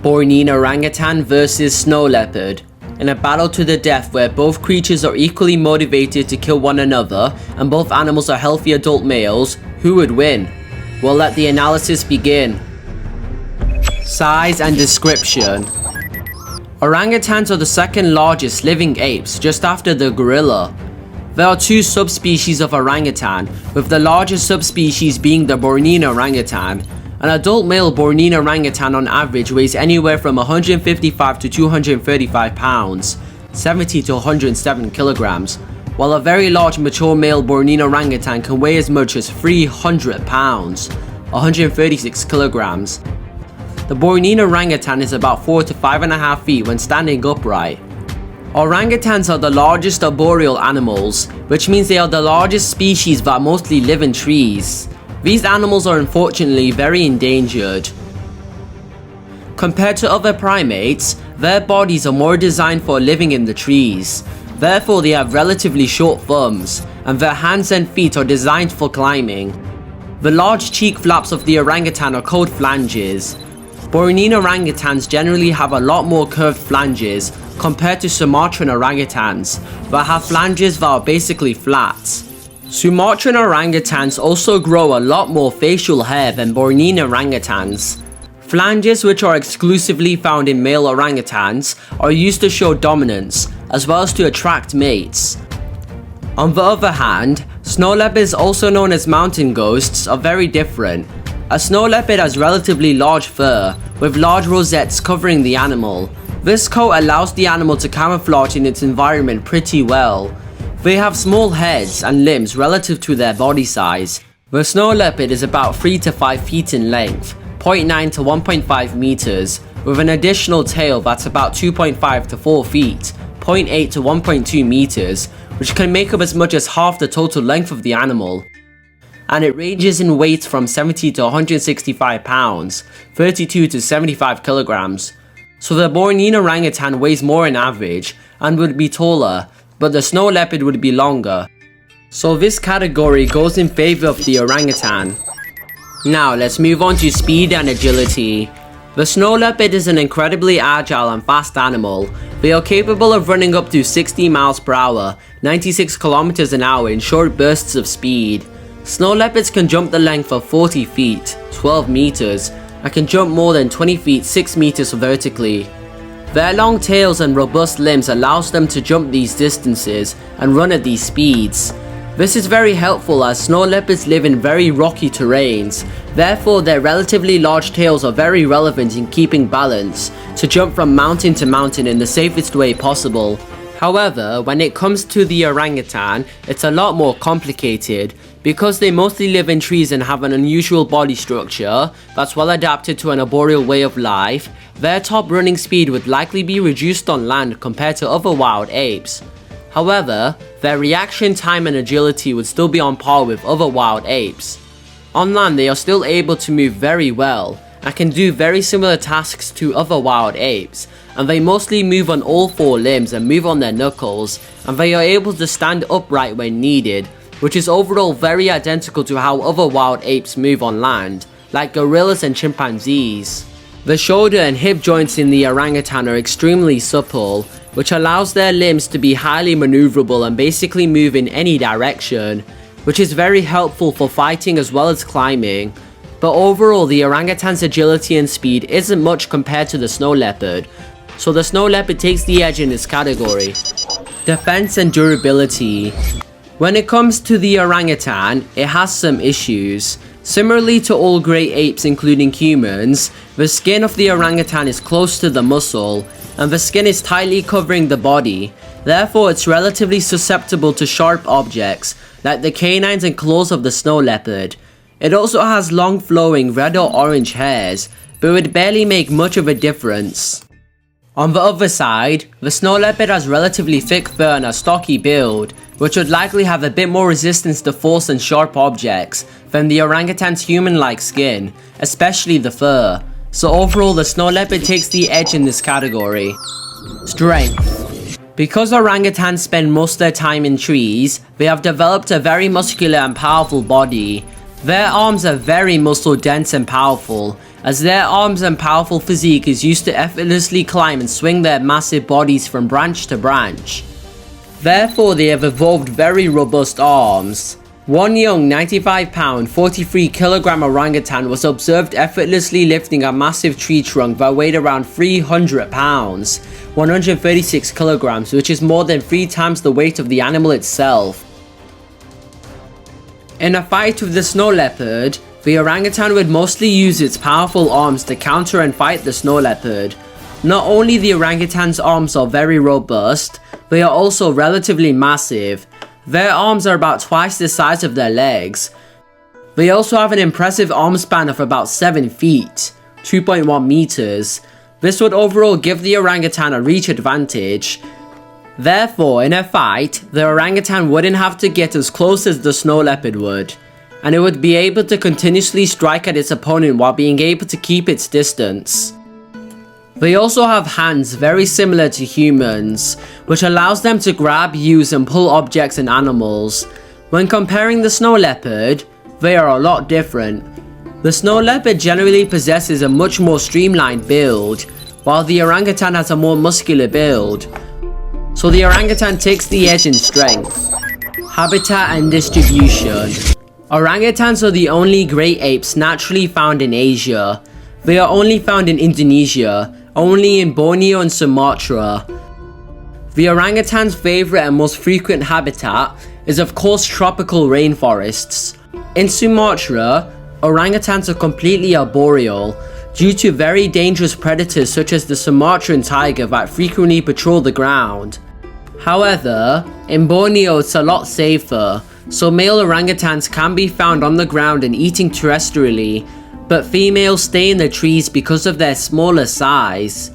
Borneo orangutan versus Snow Leopard. In a battle to the death where both creatures are equally motivated to kill one another and both animals are healthy adult males, who would win? We'll let the analysis begin. Size and description. Orangutans are the second largest living apes, just after the gorilla. There are two subspecies of orangutan, with the largest subspecies being the Borneo orangutan. An adult male Borneo orangutan on average weighs anywhere from 155 to 235 pounds, 70 to 107 kilograms, while a very large mature male Borneo orangutan can weigh as much as 300 pounds, 136 kilograms. The Borneo orangutan is about 4 to 5.5 feet when standing upright. Orangutans are the largest arboreal animals, which means they are the largest species that mostly live in trees. These animals are unfortunately very endangered. Compared to other primates, their bodies are more designed for living in the trees. Therefore, they have relatively short thumbs, and their hands and feet are designed for climbing. The large cheek flaps of the orangutan are called flanges. Borneo orangutans generally have a lot more curved flanges compared to Sumatran orangutans that have flanges that are basically flat. Sumatran orangutans also grow a lot more facial hair than Borneo orangutans. Flanges, which are exclusively found in male orangutans, are used to show dominance, as well as to attract mates. On the other hand, snow leopards, also known as mountain ghosts, are very different. A snow leopard has relatively large fur, with large rosettes covering the animal. This coat allows the animal to camouflage in its environment pretty well. They have small heads and limbs relative to their body size. The snow leopard is about 3 to 5 feet in length, 0.9 to 1.5 meters, with an additional tail that's about 2.5 to 4 feet, 0.8 to 1.2 meters, which can make up as much as half the total length of the animal. And it ranges in weight from 70 to 165 pounds, 32 to 75 kilograms. So the Borneo orangutan weighs more on average and would be taller, but the snow leopard would be longer. So this category goes in favor of the orangutan. Now let's move on to speed and agility. The snow leopard is an incredibly agile and fast animal. They are capable of running up to 60 miles per hour, 96 kilometers an hour in short bursts of speed. Snow leopards can jump the length of 40 feet, 12 meters, and can jump more than 20 feet, 6 meters vertically. Their long tails and robust limbs allows them to jump these distances and run at these speeds. This is very helpful as snow leopards live in very rocky terrains. Therefore, their relatively large tails are very relevant in keeping balance, to jump from mountain to mountain in the safest way possible. However, when it comes to the orangutan, it's a lot more complicated. Because they mostly live in trees and have an unusual body structure that's well adapted to an arboreal way of life, their top running speed would likely be reduced on land compared to other wild apes. However, their reaction time and agility would still be on par with other wild apes. On land, they are still able to move very well and can do very similar tasks to other wild apes, and they mostly move on all 4 limbs and move on their knuckles, and they are able to stand upright when needed, which is overall very identical to how other wild apes move on land, like gorillas and chimpanzees. The shoulder and hip joints in the orangutan are extremely supple, which allows their limbs to be highly maneuverable and basically move in any direction, which is very helpful for fighting as well as climbing. But overall, the orangutan's agility and speed isn't much compared to the snow leopard, so the snow leopard takes the edge in this category. Defense and durability. When it comes to the orangutan, it has some issues. Similarly to all great apes including humans, the skin of the orangutan is close to the muscle, and the skin is tightly covering the body. Therefore, it's relatively susceptible to sharp objects, like the canines and claws of the snow leopard. It also has long flowing red or orange hairs, but would barely make much of a difference. On the other side, the snow leopard has relatively thick fur and a stocky build, which would likely have a bit more resistance to force and sharp objects than the orangutan's human-like skin, especially the fur. So overall, the snow leopard takes the edge in this category. Strength. Because orangutans spend most of their time in trees, they have developed a very muscular and powerful body. Their arms are very muscle dense and powerful, as their arms and powerful physique is used to effortlessly climb and swing their massive bodies from branch to branch. Therefore, they have evolved very robust arms. One young 95-pound, 43-kilogram orangutan was observed effortlessly lifting a massive tree trunk that weighed around 300 pounds, 136 kilograms, which is more than 3 times the weight of the animal itself. In a fight with the snow leopard, the orangutan would mostly use its powerful arms to counter and fight the snow leopard. Not only the orangutan's arms are very robust, they are also relatively massive. Their arms are about twice the size of their legs. They also have an impressive arm span of about 7 feet, 2.1 meters. This would overall give the orangutan a reach advantage. Therefore, in a fight, the orangutan wouldn't have to get as close as the snow leopard would, and it would be able to continuously strike at its opponent while being able to keep its distance. They also have hands very similar to humans, which allows them to grab, use and pull objects and animals. When comparing the snow leopard, they are a lot different. The snow leopard generally possesses a much more streamlined build, while the orangutan has a more muscular build. So the orangutan takes the edge in strength. Habitat and distribution. Orangutans are the only great apes naturally found in Asia. They are only found in Indonesia, only in Borneo and Sumatra. The orangutan's favorite and most frequent habitat is of course tropical rainforests. In Sumatra, orangutans are completely arboreal due to very dangerous predators such as the Sumatran tiger that frequently patrol the ground. However, in Borneo it's a lot safer, so male orangutans can be found on the ground and eating terrestrially, but females stay in the trees because of their smaller size.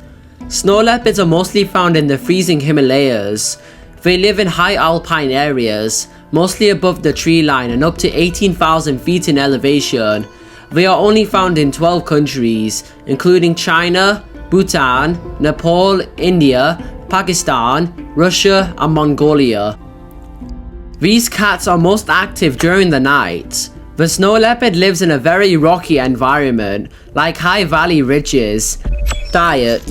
Snow leopards are mostly found in the freezing Himalayas. They live in high alpine areas, mostly above the tree line and up to 18,000 feet in elevation. They are only found in 12 countries, including China, Bhutan, Nepal, India, Pakistan, Russia and Mongolia. These cats are most active during the night. The snow leopard lives in a very rocky environment, like high valley ridges. Diet.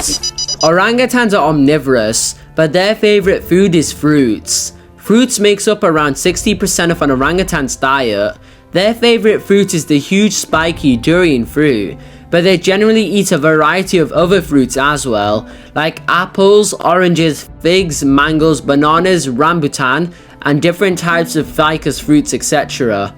Orangutans are omnivorous, but their favorite food is fruits. Fruits makes up around 60% of an orangutan's diet. Their favorite fruit is the huge spiky durian fruit, but they generally eat a variety of other fruits as well, like apples, oranges, figs, mangoes, bananas, rambutan, and different types of ficus fruits, etc.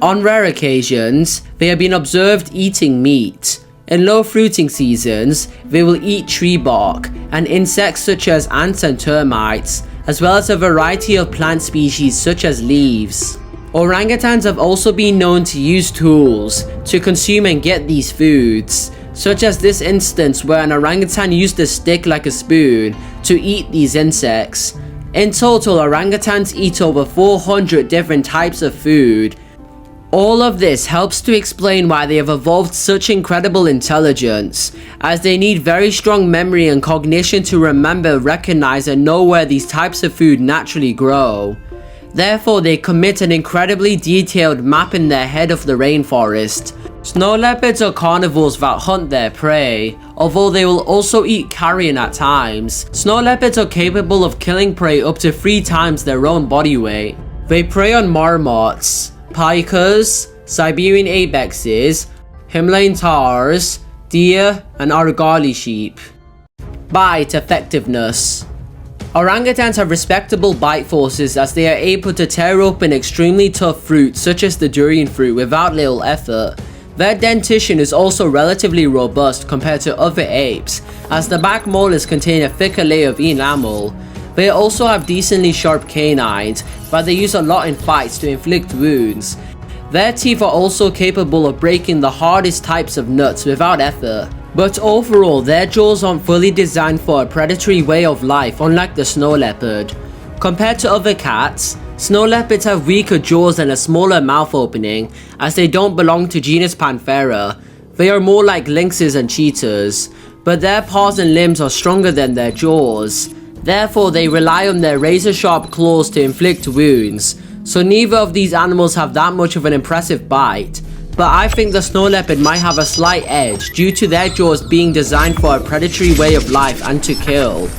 On rare occasions, they have been observed eating meat. In low fruiting seasons, they will eat tree bark and insects such as ants and termites, as well as a variety of plant species such as leaves. Orangutans have also been known to use tools to consume and get these foods, such as this instance where an orangutan used a stick like a spoon to eat these insects. In total, orangutans eat over 400 different types of food. All of this helps to explain why they have evolved such incredible intelligence, as they need very strong memory and cognition to remember, recognize and know where these types of food naturally grow. Therefore, they commit an incredibly detailed map in their head of the rainforest. Snow leopards are carnivores that hunt their prey, although they will also eat carrion at times. Snow leopards are capable of killing prey up to 3 times their own body weight. They prey on marmots, pikas, Siberian ibexes, Himalayan taurs, deer, and Argali sheep. Bite effectiveness. Orangutans have respectable bite forces as they are able to tear open extremely tough fruit such as the durian fruit without little effort. Their dentition is also relatively robust compared to other apes, as the back molars contain a thicker layer of enamel. They also have decently sharp canines, but they use a lot in fights to inflict wounds. Their teeth are also capable of breaking the hardest types of nuts without effort. But overall, their jaws aren't fully designed for a predatory way of life, unlike the snow leopard. Compared to other cats, snow leopards have weaker jaws and a smaller mouth opening, as they don't belong to genus Panthera. They are more like lynxes and cheetahs, but their paws and limbs are stronger than their jaws. Therefore, they rely on their razor-sharp claws to inflict wounds. so neither of these animals have that much of an impressive bite. But I think the snow leopard might have a slight edge due to their jaws being designed for a predatory way of life and to kill.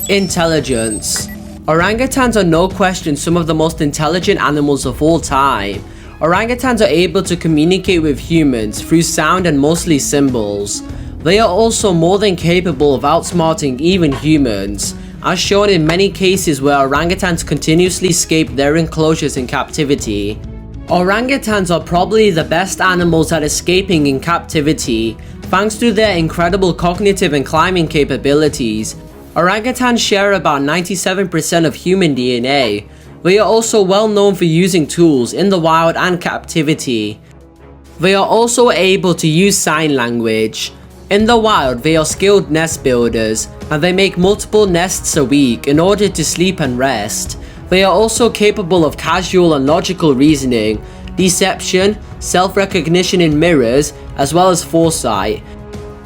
Intelligence. Orangutans are no question some of the most intelligent animals of all time. Orangutans are able to communicate with humans through sound and mostly symbols. They are also more than capable of outsmarting even humans, as shown in many cases where orangutans continuously escape their enclosures in captivity. Orangutans are probably the best animals at escaping in captivity, thanks to their incredible cognitive and climbing capabilities. Orangutans share about 97% of human DNA. They are also well known for using tools in the wild and captivity. They are also able to use sign language. In the wild, they are skilled nest builders, and they make multiple nests a week in order to sleep and rest. They are also capable of casual and logical reasoning, deception, self-recognition in mirrors, as well as foresight.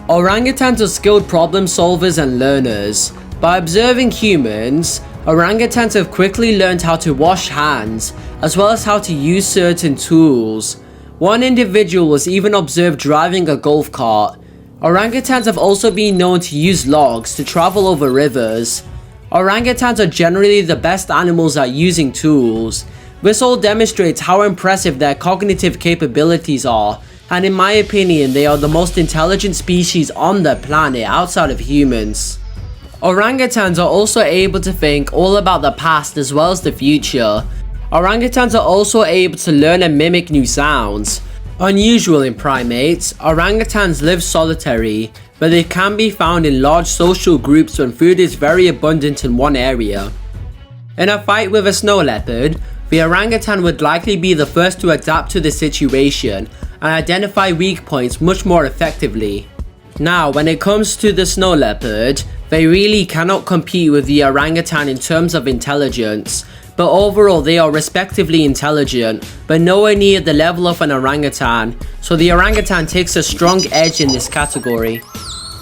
Orangutans are skilled problem solvers and learners. By observing humans, orangutans have quickly learned how to wash hands, as well as how to use certain tools. One individual was even observed driving a golf cart. Orangutans have also been known to use logs to travel over rivers. Orangutans are generally the best animals at using tools. This all demonstrates how impressive their cognitive capabilities are, and in my opinion they are the most intelligent species on the planet outside of humans. Orangutans are also able to think all about the past as well as the future. Orangutans are also able to learn and mimic new sounds. Unusual in primates, orangutans live solitary, but they can be found in large social groups when food is very abundant in one area. In a fight with a snow leopard, the orangutan would likely be the first to adapt to the situation and identify weak points much more effectively. Now, when it comes to the snow leopard, they really cannot compete with the orangutan in terms of intelligence, but overall they are respectively intelligent, but nowhere near the level of an orangutan, so the orangutan takes a strong edge in this category.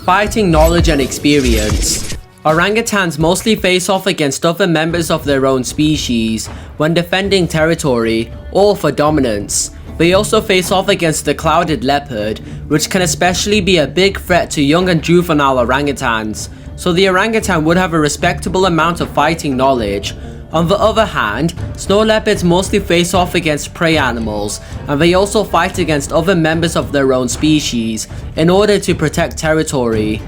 Fighting knowledge and experience. Orangutans mostly face off against other members of their own species when defending territory or for dominance. They also face off against the clouded leopard, which can especially be a big threat to young and juvenile orangutans, so the orangutan would have a respectable amount of fighting knowledge. On the other hand, snow leopards mostly face off against prey animals, and they also fight against other members of their own species in order to protect territory.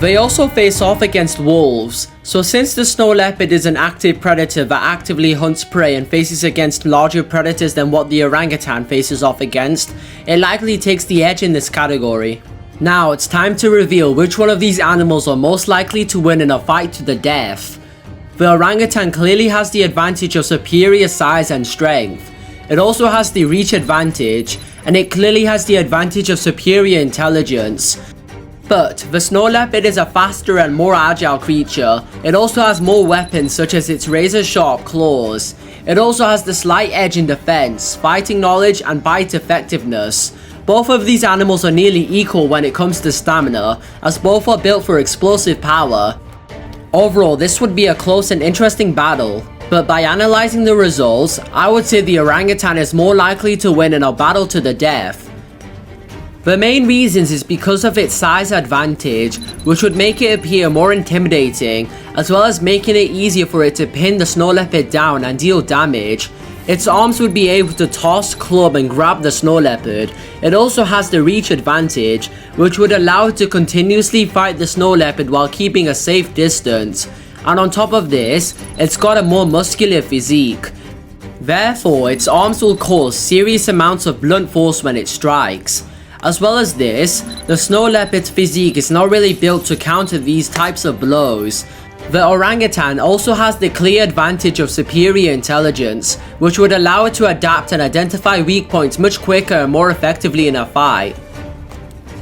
They also face off against wolves, so since the snow leopard is an active predator that actively hunts prey and faces against larger predators than what the orangutan faces off against, it likely takes the edge in this category. Now it's time to reveal which one of these animals are most likely to win in a fight to the death. The orangutan clearly has the advantage of superior size and strength. It also has the reach advantage, and it clearly has the advantage of superior intelligence. But the snow leopard is a faster and more agile creature. It also has more weapons such as its razor sharp claws. It also has the slight edge in defense, fighting knowledge and bite effectiveness. Both of these animals are nearly equal when it comes to stamina, as both are built for explosive power. Overall, this would be a close and interesting battle, but by analyzing the results, I would say the orangutan is more likely to win in a battle to the death. The main reasons is because of its size advantage, which would make it appear more intimidating, as well as making it easier for it to pin the snow leopard down and deal damage. Its arms would be able to toss, club and grab the snow leopard. It also has the reach advantage, which would allow it to continuously fight the snow leopard while keeping a safe distance. And on top of this, it's got a more muscular physique. Therefore, its arms will cause serious amounts of blunt force when it strikes. As well as this, the snow leopard's physique is not really built to counter these types of blows. The orangutan also has the clear advantage of superior intelligence, which would allow it to adapt and identify weak points much quicker and more effectively in a fight.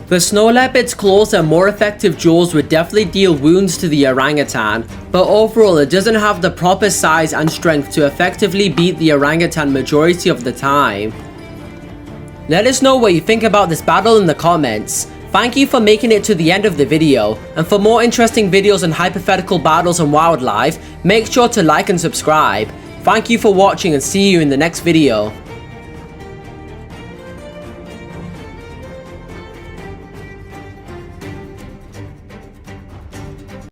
The snow leopard's claws and more effective jaws would definitely deal wounds to the orangutan, but overall it doesn't have the proper size and strength to effectively beat the orangutan majority of the time. Let us know what you think about this battle in the comments. Thank you for making it to the end of the video, and for more interesting videos on hypothetical battles and wildlife, make sure to like and subscribe. Thank you for watching and see you in the next video.